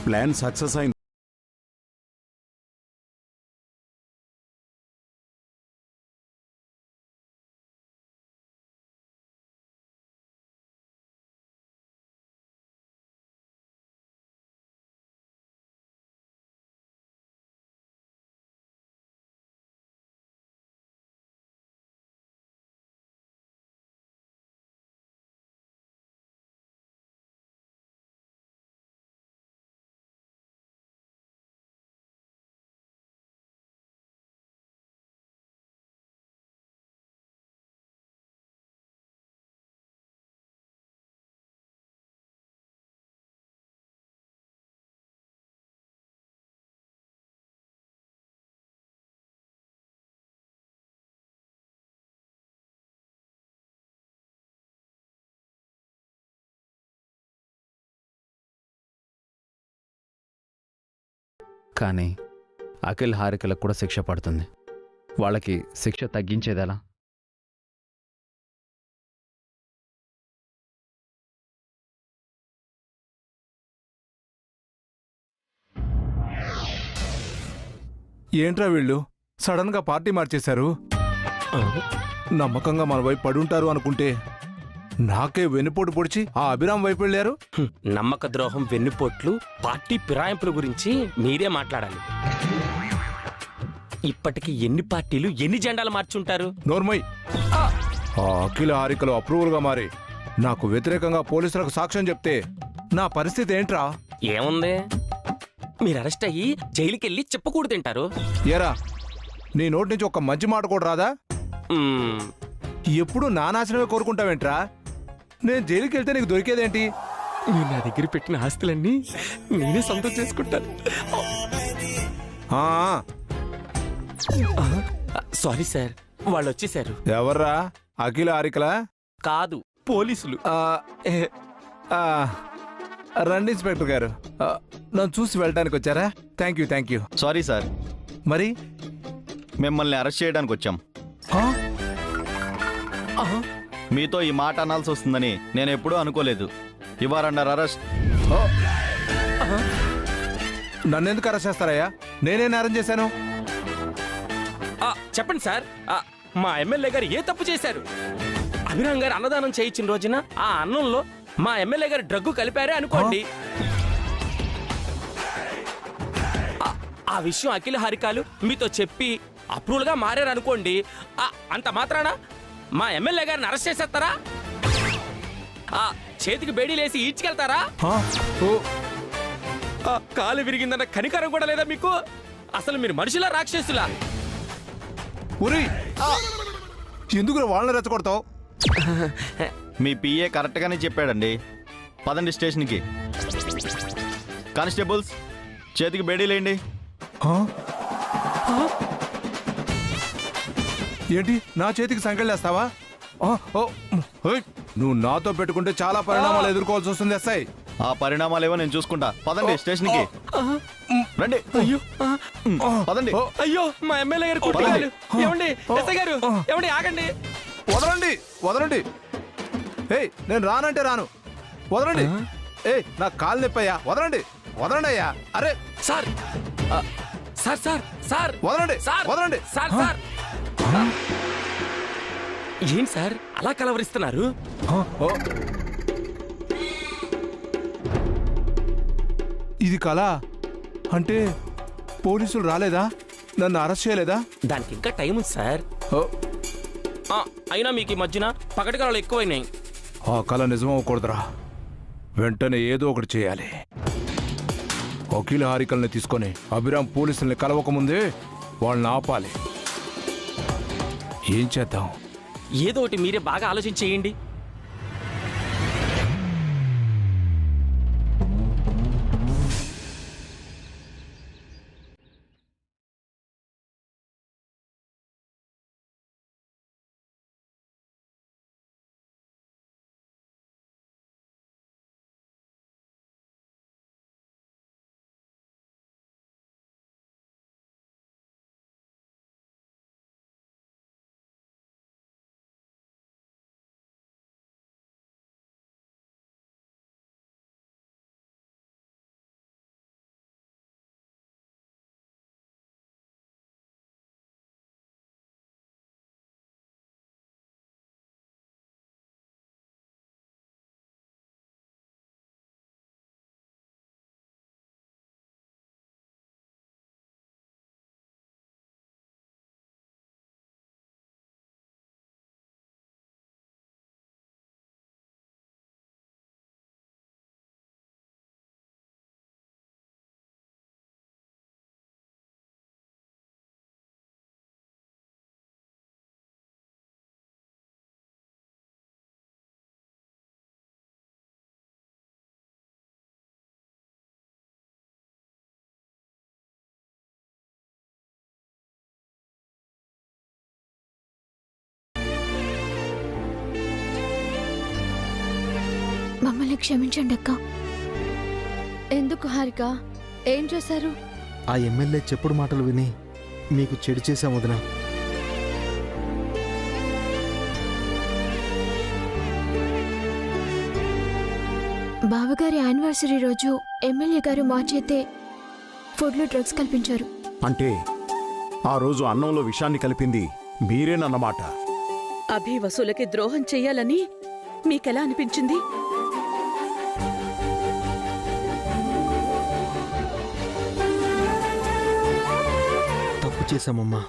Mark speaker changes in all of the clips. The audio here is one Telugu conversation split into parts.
Speaker 1: ప్లాన్ సక్సెస్ అయింది.
Speaker 2: కానీ అఖిల్ హారికలకు కూడా శిక్ష పడుతుంది. వాళ్ళకి శిక్ష తగ్గించేదెలా?
Speaker 3: ఏంట్రా వీళ్ళు సడన్ గా పార్టీ మార్చేశారు? నమ్మకంగా మన వైపు పడుంటారు అనుకుంటే నాకే వెన్నుపోటు పొడిచి ఆ అభిరామ్ వైపు వెళ్ళారు.
Speaker 4: నమ్మక ద్రోహం, వెన్నుపోట్లు, పార్టీ ఫిరాయింపుల గురించి మీరే మాట్లాడాలి. ఇప్పటికి ఎన్ని పార్టీలు, ఎన్ని జెండాలు మార్చుంటారు?
Speaker 3: నోర్మయ్, ఆ అఖిల హారికలు అప్రూవల్ గా మారి నాకు వ్యతిరేకంగా పోలీసులకు సాక్ష్యం చెప్తే నా పరిస్థితి ఏంట్రా?
Speaker 4: ఏముంది, మీరు అరెస్ట్ అయ్యి జైలుకెళ్ళి చెప్పకూడదు తింటారు.
Speaker 3: ఏరా, నీ నోటి నుంచి ఒక్క మంచి మాట కూడా రాదా? ఎప్పుడు నా నాశనమే కోరుకుంటావేంట్రా? నేను జైలుకి వెళ్తే నీకు దొరికేదేంటి?
Speaker 4: మీరు నా దగ్గర పెట్టిన ఆస్తులన్నీ నేనే సొంతం చేసుకుంటాను. సారీ సార్, వాళ్ళు వచ్చేసారు.
Speaker 3: ఎవర్రా? అఖిల హారికలా?
Speaker 4: కాదు, పోలీసులు.
Speaker 3: రండి ఇన్స్పెక్టర్ గారు, నన్ను చూసి వెళ్ళడానికి వచ్చారా? Thank you.
Speaker 5: సారీ సార్,
Speaker 3: మరి
Speaker 5: మిమ్మల్ని అరెస్ట్ చేయడానికి వచ్చాం. మీతో ఈ మాట అనాల్సి వస్తుందని నేను ఎప్పుడూ అనుకోలేదు. You are under arrest.
Speaker 3: నన్నెందుకు అరెస్ట్ చేస్తారయ్యా? నేనే నేరం చేశాను?
Speaker 4: చెప్పండి సార్, మా ఎమ్మెల్యే గారు ఏ తప్పు చేశారు? అభిరామ్ గారు అన్నదానం చేయించిన రోజున ఆ అన్నంలో మా ఎమ్మెల్యే గారు డ్రగ్గు కలిపారే అనుకోండి. ఆ విషయం అఖిల హారికాలు మీతో చెప్పి అప్రూవల్ గా మారారు అనుకోండి. అంత మాత్రాన మా ఎమ్మెల్యే గారిని అరెస్ట్ చేసేస్తారా? చేతికి బేడీలేసి ఈడ్చుకెళ్తారా? కాలు విరిగిందన్న కనికరం కూడా లేదా మీకు? అసలు మీరు మనుషులా, రాక్షసులా?
Speaker 3: ఉరి, ఎందుకు వాళ్ళని రెచ్చగొడతావు?
Speaker 5: మీ పిఏ కరెక్ట్గానే చెప్పాడండి. పదండి స్టేషన్కి. కానిస్టేబుల్స్, చేతికి బేడీలేండి.
Speaker 3: ఏంటి, నా చేతికి సంకెళ్ళేస్తావా? నువ్వు నాతో పెట్టుకుంటే చాలా పరిణామాలు ఎదుర్కోవాల్సి వస్తుంది ఎస్ఐ.
Speaker 5: ఆ పరిణామాలేవో నేను చూసుకుంటా. పదండి స్టేషన్కి. రండి.
Speaker 4: అయ్యో,
Speaker 5: పదండి.
Speaker 4: అయ్యో, మా ఎమ్మెల్యే గారు కొట్టారు. ఏమండి ఎస్ఐ గారు, ఏమండి ఆగండి.
Speaker 3: వదలండి. ఏయ్, నేను రానంటే రాను. వదలండి. ఏయ్, నా కాలు నొప్పయ్యా. వదలండి అయ్యా. అరే
Speaker 4: సార్,
Speaker 3: వదలండి.
Speaker 4: సార్ ఏం సార్ అలా కలవరిస్తున్నారు?
Speaker 3: ఇది కళ అంటే పోలీసులు రాలేదా? నన్ను అరెస్ట్ చేయలేదా?
Speaker 4: దానికి ఇంకా టైం ఉంది సార్. అయినా మీకు ఈ మధ్యన పగటి కళలు ఎక్కువైనాయి.
Speaker 3: ఆ కళ నిజమవ్వకూడదురా. వెంటనే ఏదో ఒకటి చేయాలి. అఖిల హారికల్ని తీసుకొని అభిరామ్ పోలీసుల్ని కలవకముందే వాళ్ళని ఆపాలి. ఏం చేద్దాం?
Speaker 4: ఏదో ఒకటి మీరే బాగా ఆలోచించేయండి.
Speaker 1: మమ్మల్ని క్షమించండి అక్క.
Speaker 6: ఎందుకు హారిక? ఏం చేశారు?
Speaker 7: ఆ ఎమ్మెల్యే చెప్పుడు మాటలు విని మీకు చెడు చేశాం వదినా.
Speaker 1: బావగారి యానివర్సరీ రోజు ఎమ్మెల్యే గారు మా చేతే ఫుడ్లో డ్రగ్స్ కల్పించారు.
Speaker 8: అంటే ఆ రోజు అన్నంలో విషాన్ని కలిపింది మీరేనన్నమాట.
Speaker 9: అభి వసూలకి ద్రోహం చెయ్యాలని మీకెలా అనిపించింది?
Speaker 7: తప్పు చేశామమ్మా.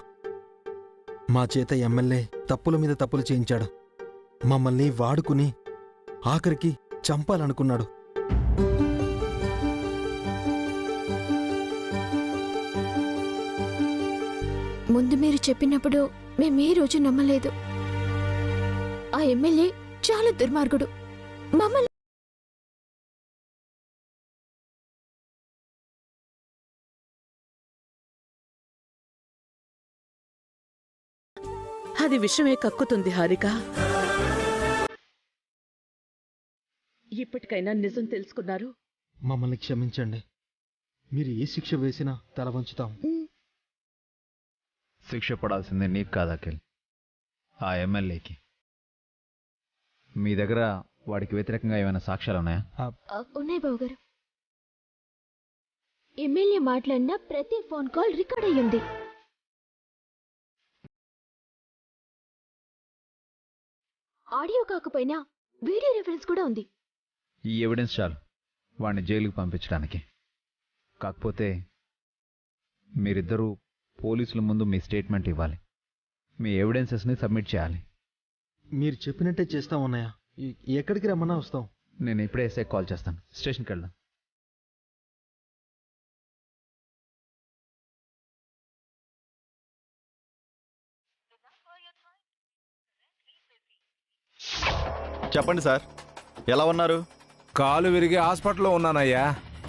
Speaker 7: మా చేత ఎమ్మెల్యే తప్పుల మీద తప్పులు చేయించాడు. మమ్మల్ని వాడుకుని ఆఖరికి చంపాలనుకున్నాడు.
Speaker 1: ముందు మీరు చెప్పినప్పుడు మేము ఏ రోజు నమ్మలేదు. ఆ ఎమ్మెల్యే చాలా దుర్మార్గుడు. మమ్మల్ని
Speaker 9: అది విషమే కక్కుతుంది హారిక. ఇప్పటికైనా నిజం తెలుసుకున్నారు.
Speaker 7: మమ్మల్ని క్షమించండి. మీరు ఏ శిక్ష వేసినా తల వంచుతాం.
Speaker 2: శిక్ష పడాల్సిందే నీకు కాదు అఖిల్, ఆ ఎమ్మెల్యేకి. మీ దగ్గర వాడికి వ్యతిరేకంగా ఏమైనా సాక్ష్యాలు ఉన్నాయా?
Speaker 1: ఉన్నాయి బావగారు. ఎమ్మెల్యే మాట్లాడిన ప్రతి ఫోన్ కాల్ రికార్డ్ అయ్యింది. ఆడియో కాకపోయినా వీడియో రిఫరెన్స్ కూడా ఉంది.
Speaker 2: ఈ ఎవిడెన్స్ చాలు వాడిని జైలుకి పంపించడానికి. కాకపోతే మీరిద్దరూ పోలీసుల ముందు మీ స్టేట్మెంట్ ఇవ్వాలి. మీ ఎవిడెన్సెస్ని సబ్మిట్ చేయాలి.
Speaker 7: మీరు చెప్పినట్టే చేస్తాం అన్నయ్య. ఎక్కడికి రమ్మన్నా వస్తాం.
Speaker 2: నేను ఇప్పుడే ఎస్ఐ కాల్ చేస్తాను. స్టేషన్కి వెళ్దాం.
Speaker 5: చెప్పండి సార్, ఎలా ఉన్నారు?
Speaker 3: కాలు విరిగి హాస్పిటల్లో ఉన్నానయ్యా.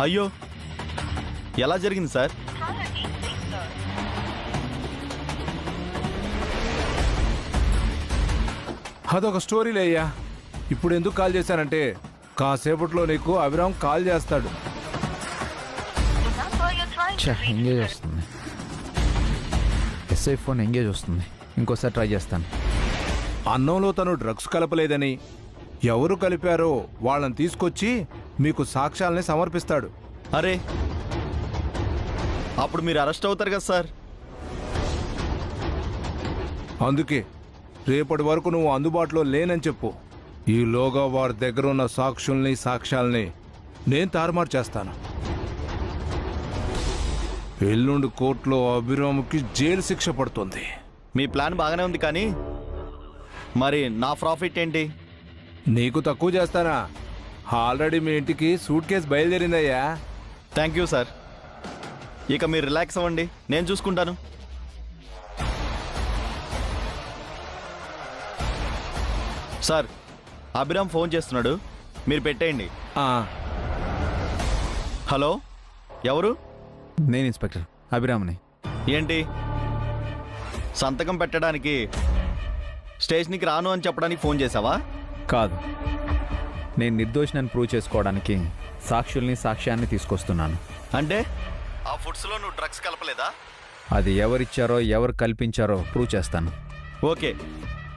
Speaker 5: అయ్యో, ఎలా జరిగింది సార్?
Speaker 3: అదొక స్టోరీలే అయ్యా. ఇప్పుడు ఎందుకు కాల్ చేశానంటే కాసేపట్లో నీకు అభిరామ్ కాల్ చేస్తాడు.
Speaker 2: ఎంగేజ్ వస్తుంది. ఎస్ఐ ఫోన్ ఎంగేజ్ వస్తుంది. ఇంకోసారి ట్రై చేస్తాను.
Speaker 3: అన్నంలో తను డ్రగ్స్ కలపలేదని, ఎవరు కలిపారో వాళ్ళని తీసుకొచ్చి మీకు సాక్ష్యాల్ని సమర్పిస్తాడు.
Speaker 5: అరే, అప్పుడు మీరు అరెస్ట్ అవుతారు కదా సార్.
Speaker 3: అందుకే రేపటి వరకు నువ్వు అందుబాటులో లేనని చెప్పు. ఈలోగా వారి దగ్గర ఉన్న సాక్ష్యాల్ని నేను తారుమారు చేస్తాను. ఎల్లుండి కోర్టులో అభిరామ్కి జైలు శిక్ష పడుతుంది.
Speaker 5: మీ ప్లాన్ బాగానే ఉంది, కానీ మరి నా ప్రాఫిట్ ఏంటి?
Speaker 3: నీకు తక్కువ చేస్తానా? ఆల్రెడీ మీ ఇంటికి సూట్ కేసు బయలుదేరిందయ్యా.
Speaker 5: Thank you sir. ఇక మీరు రిలాక్స్ అవ్వండి, నేను చూసుకుంటాను. సార్, అభిరామ్ ఫోన్ చేస్తున్నాడు, మీరు పెట్టేయండి. హలో, ఎవరు?
Speaker 2: నేను ఇన్స్పెక్టర్ అభిరామ్ని.
Speaker 5: ఏంటి, సంతకం పెట్టడానికి స్టేషన్కి రాను అని చెప్పడానికి ఫోన్ చేసావా?
Speaker 2: కాదు, నేను నిర్దోషిని ప్రూవ్ చేసుకోవడానికి సాక్ష్యాన్ని తీసుకొస్తున్నాను.
Speaker 5: అంటే ఆ ఫుడ్స్లో నువ్వు డ్రగ్స్ కలపలేదా?
Speaker 2: అది ఎవరిచ్చారో ఎవరు కల్పించారో ప్రూవ్ చేస్తాను.
Speaker 5: ఓకే,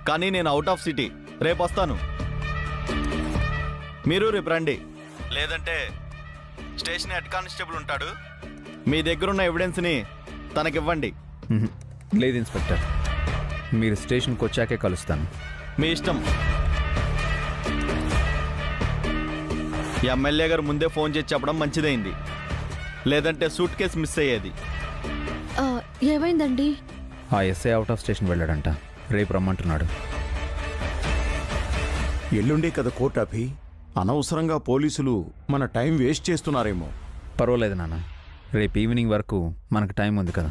Speaker 5: కానీ నేను అవుట్ ఆఫ్ సిటీ, రేపు వస్తాను. మీరు రేపు రండి, లేదంటే స్టేషన్ హెడ్ కానిస్టేబుల్ ఉంటాడు, మీ దగ్గరున్న ఎవిడెన్స్ని తనకివ్వండి.
Speaker 2: లేదు ఇన్స్పెక్టర్, మీరు స్టేషన్కి వచ్చాకే కలుస్తాను.
Speaker 5: మీ ఇష్టం. ఎమ్మెల్యే గారు ముందే ఫోన్ చేసి చెప్పడం మంచిదైంది, లేదంటే సూట్ కేసు మిస్ అయ్యేది.
Speaker 6: ఏమైందండి?
Speaker 2: ఆ ఎస్ఐ అవుట్ ఆఫ్ స్టేషన్ వెళ్ళాడంట, రేపు రమ్మంటున్నాడు.
Speaker 8: ఎల్లుండే కదా కోర్టు అభి. అనవసరంగా పోలీసులు మన టైం వేస్ట్ చేస్తున్నారేమో.
Speaker 2: పర్వాలేదు నాన్న, రేపు ఈవినింగ్ వరకు మనకు టైం ఉంది కదా.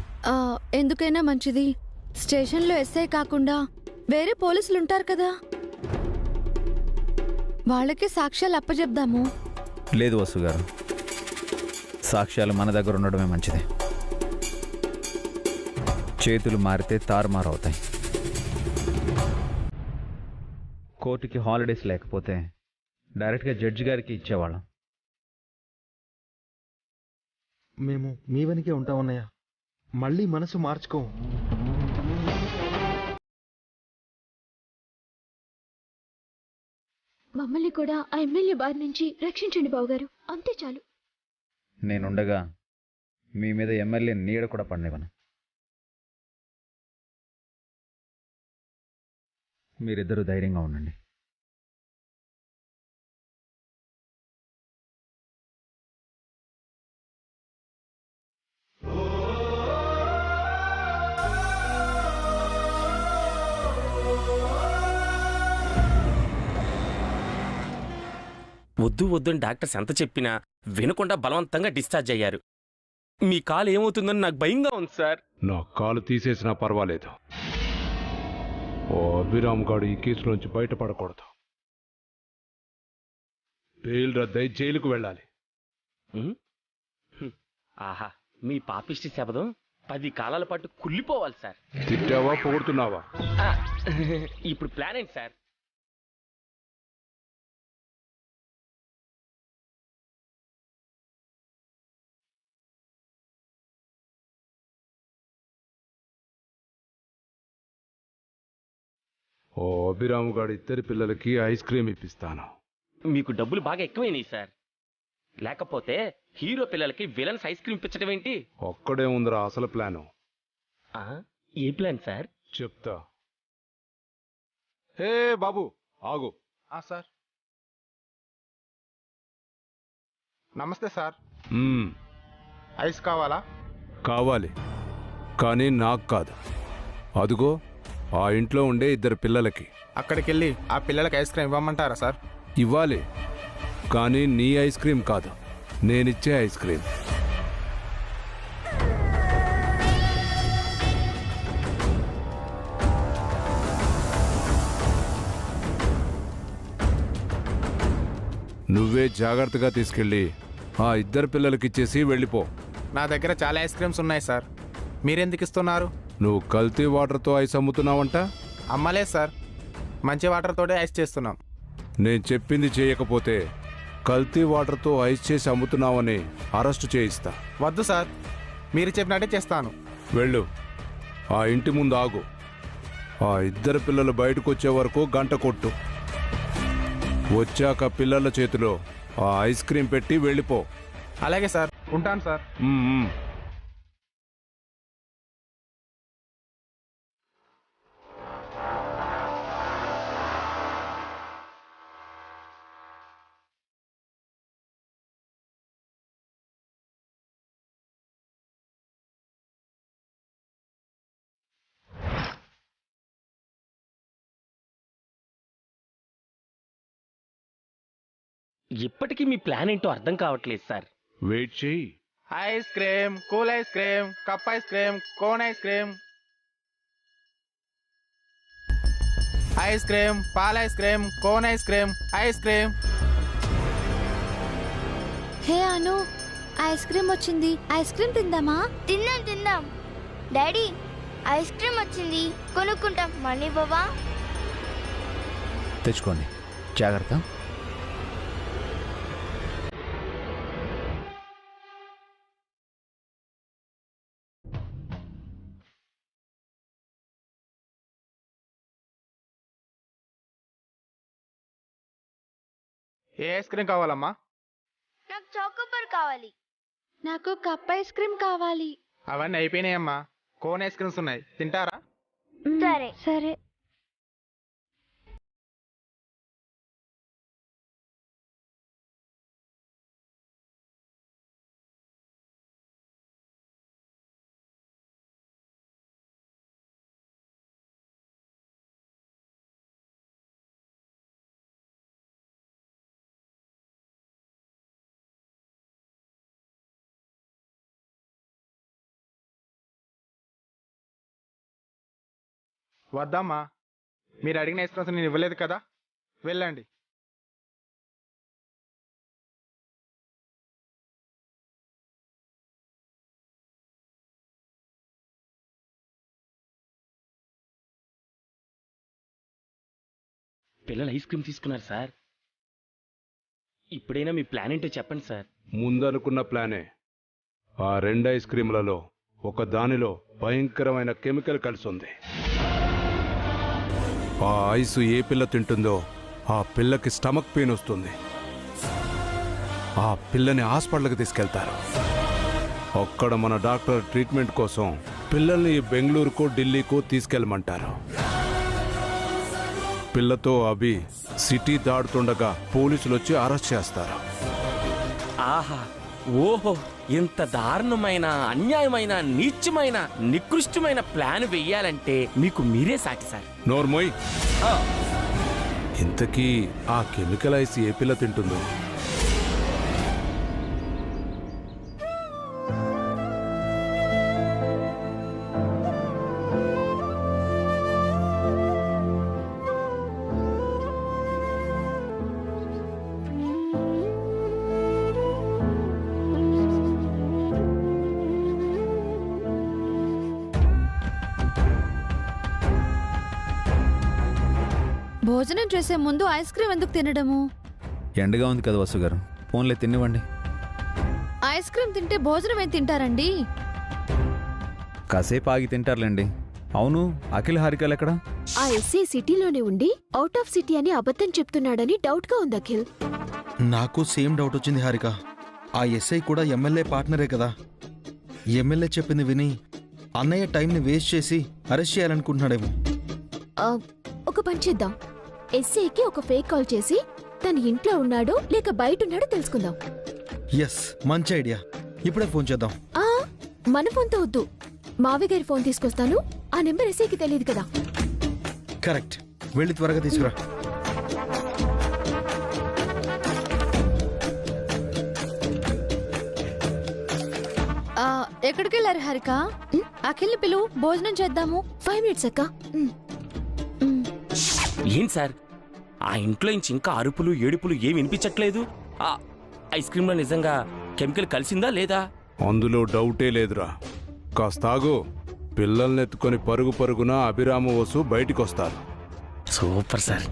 Speaker 6: ఎందుకైనా మంచిది. స్టేషన్లో ఎస్ఐ కాకుండా వేరే పోలీసులు ఉంటారు కదా, వాళ్ళకి సాక్ష్యాలు అప్పచెప్దాము.
Speaker 2: లేదు వసు గారు, సాక్ష్యాలు మన దగ్గర ఉండడమే మంచిది. చేతులు మారితే తారుమారు అవుతాయి. కోర్టుకి హాలిడేస్ లేకపోతే డైరెక్ట్గా జడ్జి గారికి ఇచ్చేవాళ్ళం.
Speaker 7: మేము మీ వెనకే ఉంటామన్నయ్య. మళ్ళీ మనసు మార్చుకోం.
Speaker 1: మమ్మల్ని కూడా ఆ ఎమ్మెల్యే బారి నుంచి రక్షించండి బావగారు, అంతే చాలు.
Speaker 2: నేనుండగా మీ మీద ఎమ్మెల్యే నీడ కూడా పడనివ్వను. మీరిద్దరూ ధైర్యంగా ఉండండి.
Speaker 4: వద్దు వద్దని డాక్టర్స్ ఎంత చెప్పినా వినకుండా బలవంతంగా డిశ్చార్జ్ అయ్యారు. మీ కాలు ఏమవుతుందని నాకు భయంగా ఉంది సార్.
Speaker 3: నా కాలు తీసేసినా పర్వాలేదు. ఓ అభిరామ్ గాడు ఈ కేసులోంచి బయటపడకూడదు. బెయిల్ రద్దయి జైలుకు వెళ్ళాలి.
Speaker 4: ఆహా, మీ పాపిష్టి శబదం 10 కాలాల పాటు కుళ్ళిపోవాలి సార్.
Speaker 3: తిట్టావా పొగుడుతున్నావా?
Speaker 4: ఆ, ఇప్పుడు ప్లాన్ ఏంటి సార్?
Speaker 3: ఓ అభిరామ్ గాడు ఇద్దరి పిల్లలకి ఐస్ క్రీమ్ ఇప్పిస్తాను.
Speaker 4: మీకు డబ్బులు బాగా ఎక్కువైనాయి సార్. లేకపోతే హీరో పిల్లలకి విలన్స్ ఐస్ క్రీమ్ ఇప్పించడం ఏంటి?
Speaker 3: ఒక్కడే ఉందిరా అసలు ప్లాను.
Speaker 4: ఆ, ఏ ప్లాన్ సార్?
Speaker 3: చెప్తా. హే బాబు ఆగు.
Speaker 10: సార్ నమస్తే సార్. ఐస్ కావాలా?
Speaker 3: కావాలి, కానీ నాకు కాదు. అదుగో ఆ ఇంట్లో ఉండే ఇద్దరు పిల్లలకి.
Speaker 10: అక్కడికి వెళ్ళి ఆ పిల్లలకి ఐస్ క్రీమ్ ఇవ్వమంటారా సార్?
Speaker 3: ఇవ్వాలి, కానీ నీ ఐస్ క్రీమ్ కాదు, నేనిచ్చే ఐస్ క్రీమ్. నువ్వే జాగ్రత్తగా తీసుకెళ్ళి ఆ ఇద్దరు పిల్లలకిచ్చేసి వెళ్ళిపో.
Speaker 10: నా దగ్గర చాలా ఐస్ క్రీమ్స్ ఉన్నాయి సార్, మీరెందుకు ఇస్తున్నారు?
Speaker 3: నువ్వు కల్తీ వాటర్తో ఐస్ అమ్ముతున్నావంట.
Speaker 10: అమ్మలేదు సార్, మంచి వాటర్ తోటే ఐస్ చేస్తున్నాం.
Speaker 3: నేను చెప్పింది చేయకపోతే కల్తీ వాటర్తో ఐస్ చేసి అమ్ముతున్నావని అరెస్టు చేయిస్తా.
Speaker 10: వద్దు సార్, మీరు చెప్పినట్టే చేస్తాను.
Speaker 3: వెళ్ళు, ఆ ఇంటి ముందు ఆగు. ఆ ఇద్దరు పిల్లలు బయటకు వచ్చే వరకు గంట కొట్టు. వచ్చాక పిల్లల చేతిలో ఆ ఐస్ క్రీమ్ పెట్టి వెళ్ళిపో.
Speaker 10: అలాగే సార్, ఉంటాను సార్.
Speaker 4: ఇప్పటికీ మీ ప్లాన్ ఏంటో అర్థం కావట్లేదు సార్.
Speaker 3: వెయిట్ చెయ్యి.
Speaker 10: Ice cream, cool ice cream, cup ice cream, cone ice cream, ice cream, పాల ice cream, cone ice cream, ice cream.
Speaker 6: Hey Anu, ice cream వచ్చింది, ఐస్ క్రీమ్ తిందామా?
Speaker 11: తిందాం డాడీ, ఐస్ క్రీమ్ వచ్చింది, కొనుక్కుంటాం. మనీ బాబా
Speaker 2: తెచ్చుకోండి, జాగ్రత్త.
Speaker 10: ఏ ఐస్ క్రీమ్ కావాలమ్మా?
Speaker 11: నాకు చాకోబార్ కావాలి.
Speaker 6: నాకు కప్ ఐస్ క్రీమ్ కావాలి.
Speaker 10: అవన్నీ అయిపోయినాయమ్మా, కోన్ ఐస్ క్రీమ్స్ ఉన్నాయి, తింటారా?
Speaker 11: సరే
Speaker 6: సరే.
Speaker 10: వద్దమ్మా, మీరు అడిగిన ఐస్ క్రీమ్స్ నేను ఇవ్వలేదు కదా, వెళ్ళండి.
Speaker 4: పిల్లలు ఐస్ క్రీమ్ తీసుకున్నారు సార్. ఇప్పుడైనా మీ ప్లాన్ ఏంటో చెప్పండి సార్.
Speaker 3: ముందనుకున్న ప్లానే. ఆ 2 ఐస్ క్రీములలో ఒక దానిలో భయంకరమైన కెమికల్ కలిసి ఉంది. ఆ ఐసు ఏ పిల్ల తింటుందో ఆ పిల్లకి స్టమక్ పెయిన్ వస్తుంది. ఆ పిల్లని హాస్పిటల్కి తీసుకెళ్తారు. అక్కడ మన డాక్టర్ ట్రీట్మెంట్ కోసం పిల్లల్ని బెంగళూరుకో ఢిల్లీకో తీసుకెళ్ళమంటారు. పిల్లతో అభి సిటీ దాడుతుండగా పోలీసులు వచ్చి అరెస్ట్ చేస్తారు.
Speaker 4: ఆహా, ఓహో, ఇంత దారుణమైన, అన్యాయమైన, నీచమైన, నికృష్టమైన ప్లాన్ వెయ్యాలంటే మీకు మీరే సాటి సార్.
Speaker 3: నోర్మోయ్, ఇంతకీ ఆ కెమికల్ ఐస్ ఏ పిల్ల తింటుందో?
Speaker 6: భోజనం చేసే ముందు ఐస్ క్రీమ్ ఎందుకు తినడము?
Speaker 2: ఎండగా ఉంది కదా వసు గారు, ఫోన్లే తినివ్వండి.
Speaker 6: ఐస్ క్రీమ్ తింటే భోజనం ఏం తింటారండి?
Speaker 2: కాసేపు ఆగి తింటారులేండి. అవును, అఖిల్ హారికలు ఎక్కడ?
Speaker 1: ఆ ఎస్ఐ సిటీలోనే ఉండి అవుట్ ఆఫ్ సిటీ అని అబద్ధం చెప్తున్నాడని డౌట్ గా ఉంది అఖిల్.
Speaker 7: నాకు సేమ్ డౌట్ వచ్చింది హారిక. ఆ ఎస్ఐ కూడా ఎమ్మెల్యే పార్ట్నరే కదా. ఎమ్మెల్యే చెప్పింది విని అన్నయ్య టైంని వేస్ట్ చేసి అరెస్ట్ చేయాలనుకుంటున్నాడేమో.
Speaker 1: ఒక పని చేద్దాం, ఎస్ఐకి ఒక ఫేక్ కాల్ చేసి తన ఇంట్లో ఉన్నాడో లేక బయట ఉన్నాడో తెలుసుకుందాం.
Speaker 7: ఎస్, మంచి ఐడియా. ఇప్పుడే ఫోన్ చేద్దాం.
Speaker 1: మన ఫోన్తో వద్దు, మావి గారి ఫోన్ తీసుకొస్తాను. ఆ నెంబర్ ఎస్ఐకి తెలియదు కదా.
Speaker 7: కరెక్ట్, వెళ్ళి త్వరగా తీసుకురా.
Speaker 6: ఎక్కడికి వెళ్ళారు హారిక? అఖిల్ని పిలువు, భోజనం చేద్దాము.
Speaker 1: 5 minutes అక్క.
Speaker 4: ఏం సార్, ఆ ఇంట్లో నుంచి ఇంకా అరుపులు ఏడుపులు ఏమి వినిపించట్లేదు. ఆ ఐస్ క్రీమ్ లో నిజంగా కెమికల్ కలిసిందా లేదా?
Speaker 3: అందులో డౌటే లేదురా. కాస్తాగు, పిల్లల్నెత్తుకొని పరుగు పరుగున అభిరామ వసు బయటికొస్తారు.
Speaker 4: Super sir.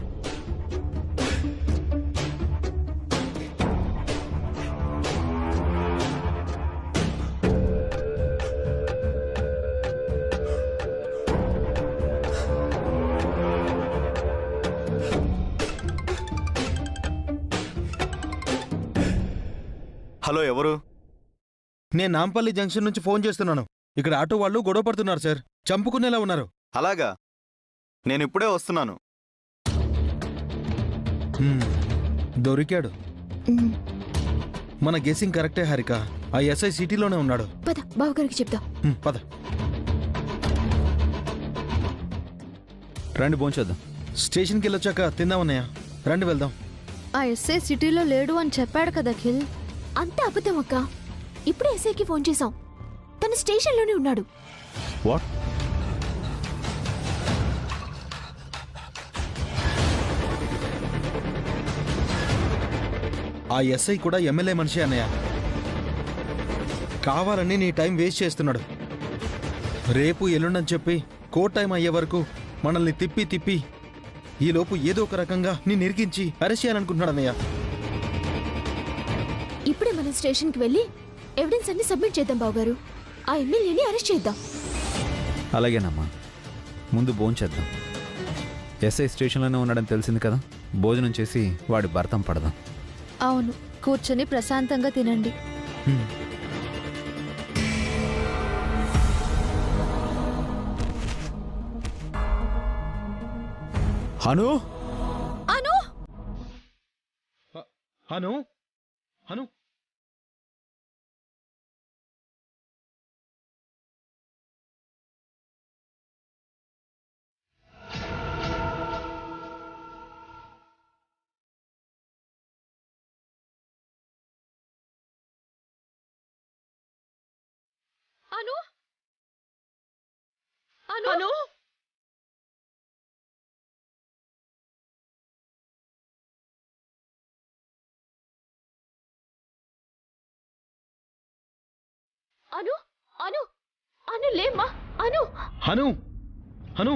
Speaker 5: హలో, ఎవరు?
Speaker 7: నేను నాంపల్లి జంక్షన్ నుంచి ఫోన్ చేస్తున్నాను. ఇక్కడ ఆటో వాళ్ళు గొడవ పడుతున్నారు సార్. చంపుకునేలా ఉన్నారు.
Speaker 5: అలాగా, నేను ఇప్పుడే వస్తున్నాను.
Speaker 7: దొరికాడు. మన గెస్సింగ్ కరెక్టే హారిక. ఆ ఎస్ఐ సిటీలోనే ఉన్నాడు.
Speaker 1: పద, బావగారికి చెప్దాం.
Speaker 7: పద.
Speaker 2: రండి భోంచేద్దాం.
Speaker 7: స్టేషన్కి వెళ్ళొచ్చాక తిందామన్నయ్య. రండి వెళ్దాం.
Speaker 6: ఆ ఎస్ఐ సిటీలో లేడు అని చెప్పాడు కదా అఖిల్.
Speaker 1: అంతా అబద్ధం అక్క. ఇప్పుడే ఎస్ఐకి ఫోన్ చేశాం, తన స్టేషన్లోనే ఉన్నాడు.
Speaker 2: వాట్?
Speaker 7: ఆ ఎస్ఐ కూడా ఎమ్మెల్యే మనిషి అన్నయ్య. కావాలని నీ టైం వేస్ట్ చేస్తున్నాడు. రేపు ఎల్లుండని చెప్పి కోర్ట్ టైం అయ్యే వరకు మనల్ని తిప్పి తిప్పి ఈలోపు ఏదో ఒక రకంగా నీ నిరికించి అరెస్ట్ చేయాలనుకుంటున్నాడు అన్నయ్య.
Speaker 1: ఇప్పుడే మనం స్టేషన్కి వెళ్ళి ఎవిడెన్స్ అన్ని సబ్మిట్ చేద్దాం బావగారు. ఆ ఎమ్మెల్యేని అరెస్ట్ చేద్దాం.
Speaker 2: అలాగేనమ్మా, ముందు భోంచేద్దాం. ఎస్ఐ స్టేషన్లోనే ఉన్నాడని తెలిసింది కదా, భోజనం చేసి వాడి భర్తం పడదాం.
Speaker 6: అవును, కూర్చొని ప్రశాంతంగా తినండి.
Speaker 8: హను
Speaker 6: అను
Speaker 7: హను హను
Speaker 9: అను అను అను అను అను అను లేమ్మా. అను
Speaker 7: హను హను